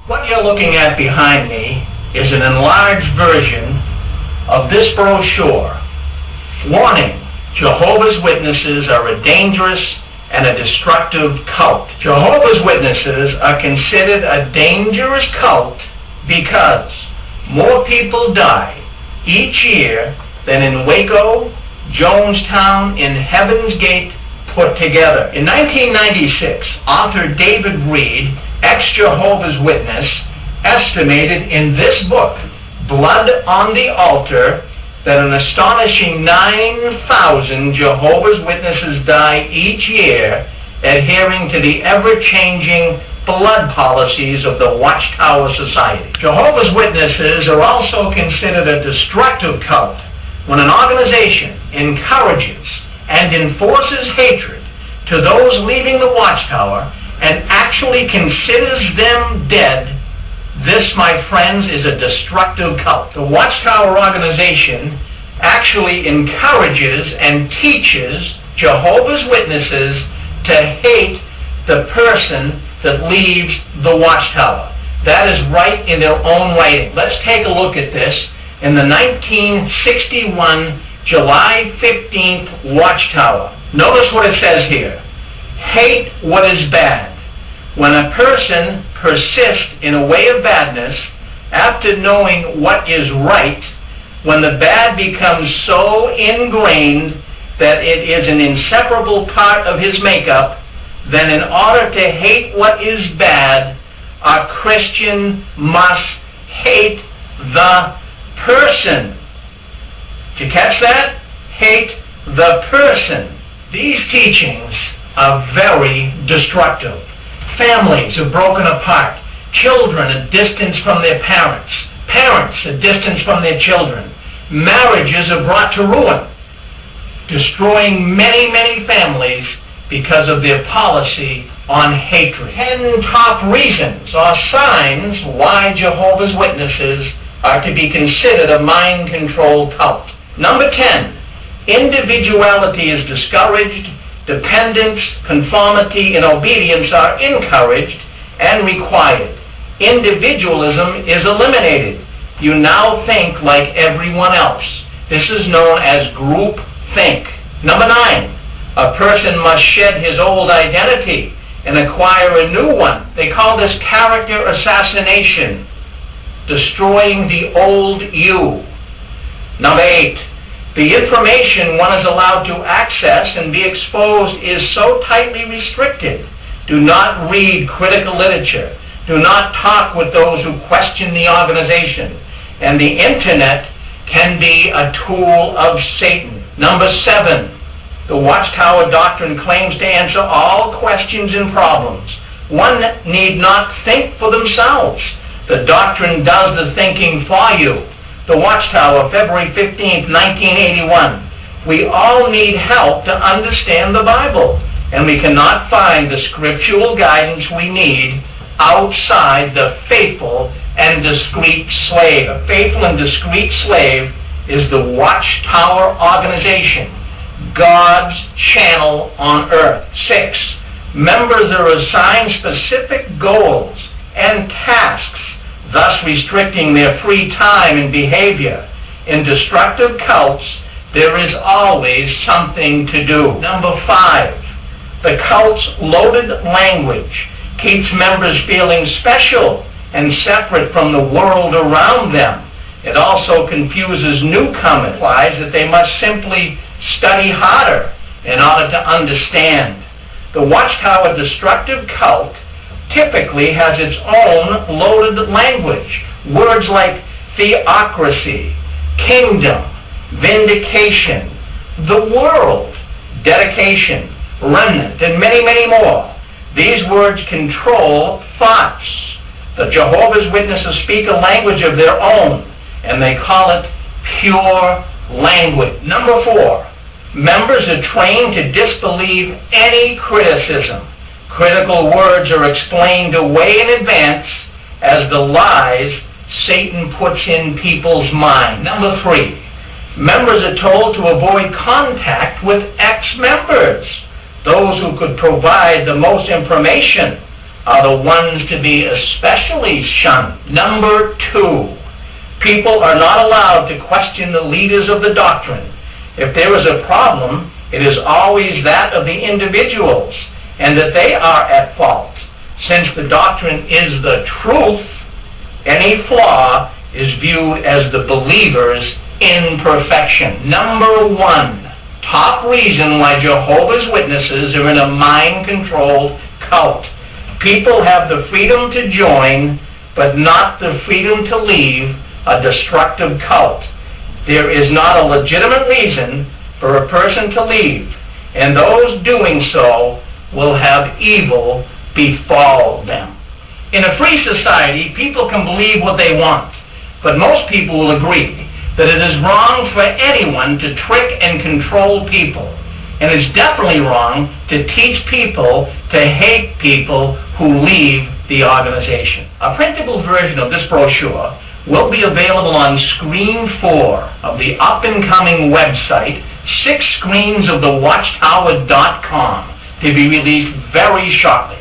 What you're looking at behind me is an enlarged version of this brochure. Warning: Jehovah's Witnesses are a dangerous and a destructive cult. Jehovah's Witnesses are considered a dangerous cult because more people die each year than in Waco, Jonestown, and Heaven's Gate put together. In 1996, author David Reed, ex-Jehovah's Witness, estimated in this book, Blood on the Altar, that an astonishing 9,000 Jehovah's Witnesses die each year adhering to the ever-changing blood policies of the Watchtower Society. Jehovah's Witnesses are also considered a destructive cult when an organization encourages and enforces hatred to those leaving the Watchtower and actually considers them dead. This, my friends, is a destructive cult. The Watchtower organization actually encourages and teaches Jehovah's Witnesses to hate the person that leaves the Watchtower. That is right in their own writing. Let's take a look at this in the 1961 July 15th Watchtower. Notice what it says here. Hate what is bad. When a person persists in a way of badness after knowing what is right, when the bad becomes so ingrained that it is an inseparable part of his makeup, then in order to hate what is bad, a Christian must hate the person. Did you catch that? Hate the person. These teachings are very destructive. Families are broken apart. Children are distanced from their parents. Parents are distanced from their children. Marriages are brought to ruin, destroying many, many families because of their policy on hatred. 10 top reasons or signs why Jehovah's Witnesses are to be considered a mind-controlled cult. Number 10, individuality is discouraged. Dependence, conformity, and obedience are encouraged and required. Individualism is eliminated. You now think like everyone else. This is known as group think. Number 9, a person must shed his old identity and acquire a new one. They call this character assassination, destroying the old you. Number 8, the information one is allowed to access and be exposed is so tightly restricted. Do not read critical literature. Do not talk with those who question the organization. And the internet can be a tool of Satan. Number 7, the Watchtower doctrine claims to answer all questions and problems. One need not think for themselves. The doctrine does the thinking for you. The Watchtower, February 15th, 1981. We all need help to understand the Bible, and we cannot find the scriptural guidance we need outside the faithful and discreet slave. A faithful and discreet slave is the Watchtower organization, God's channel on earth. 6, members are assigned specific goals and tasks, thus restricting their free time and behavior. In destructive cults, there is always something to do. Number 5, the cult's loaded language keeps members feeling special and separate from the world around them. It also confuses newcomers. It implies that they must simply study harder in order to understand. The Watchtower destructive cult typically has its own loaded language. Words like theocracy, kingdom, vindication, the world, dedication, remnant, and many, many more. These words control thoughts. The Jehovah's Witnesses speak a language of their own, and they call it pure language. Number 4, members are trained to disbelieve any criticism. Critical words are explained away in advance as the lies Satan puts in people's mind. Number 3, members are told to avoid contact with ex-members, those who could provide the most information are the ones to be especially shunned. Number 2, people are not allowed to question the leaders of the doctrine. If there is a problem, it is always that of the individuals, and that they are at fault. Since the doctrine is the truth, any flaw is viewed as the believer's imperfection. Number 1, top reason why Jehovah's Witnesses are in a mind-controlled cult. People have the freedom to join, but not the freedom to leave a destructive cult. There is not a legitimate reason for a person to leave, and those doing so will have evil befall them. In a free society, people can believe what they want, but most people will agree that it is wrong for anyone to trick and control people, and it's definitely wrong to teach people to hate people who leave the organization. A printable version of this brochure will be available on screen 4 of the up-and-coming website, 6 screens of the watchtower.com, to be released very shortly.